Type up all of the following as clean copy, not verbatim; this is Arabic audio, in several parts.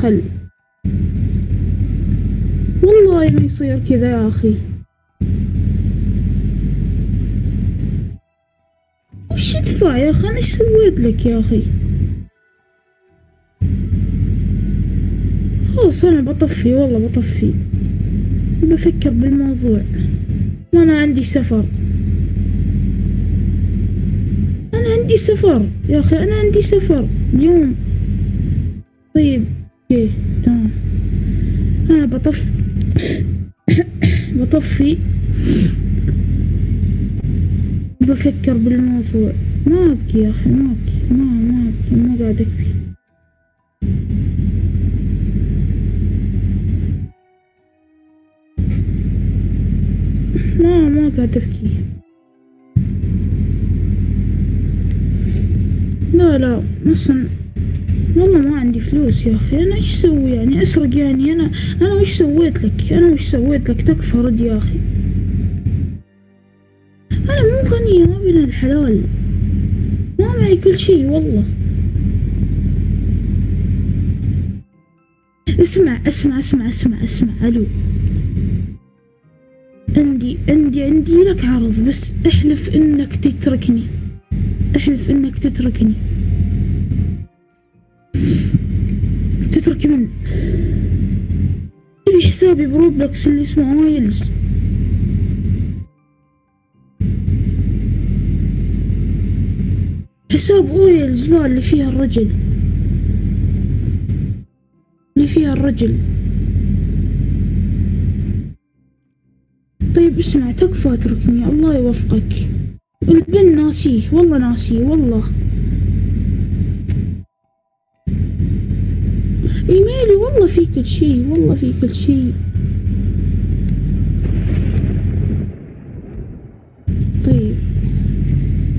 خل والله ما يصير كذا يا أخي. وش ادفع يا أخي؟ أنا إيش سويت لك يا أخي؟ خلاص أنا بطفي، والله بطفي، بفكر بالموضوع، وأنا عندي سفر. أنا عندي سفر يا أخي، أنا عندي سفر اليوم. طيب اوكي تمام، أنا بطفي بطفي، بفكر بالموضوع. ما أبكي يا أخي، ما أبكي، ما أبكي، ما قاعد أبكي. ما قاعد أبكي. لا أصلا والله ما عندي فلوس يا أخي. أنا إيش سوي يعني؟ أسرق يعني؟ أنا وش سويت لك؟ أنا وش سويت لك؟ تكفى رد يا أخي. أنا مو غنية، ما بين الحلال، ما معي كل شي والله. اسمع ألو، عندي لك عرض، بس احلف انك تتركني، احلف انك تتركني. تترك من تبي حسابي بروبلكس اللي اسمه اويلز. حساب اويلز ذا اللي فيها الرجل، اللي فيها الرجل. طيب اسمع، تكفى اتركني، الله يوفقك. البن ناسيه والله، ناسيه والله. ايميلي والله في كل شي، والله في كل شي.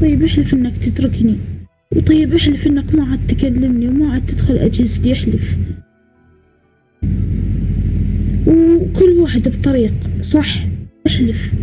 طيب احلف انك تتركني، وطيب احلف انك ما عاد تكلمني وما عاد تدخل اجهزتي، احلف. وكل واحد بطريق صح، احلف.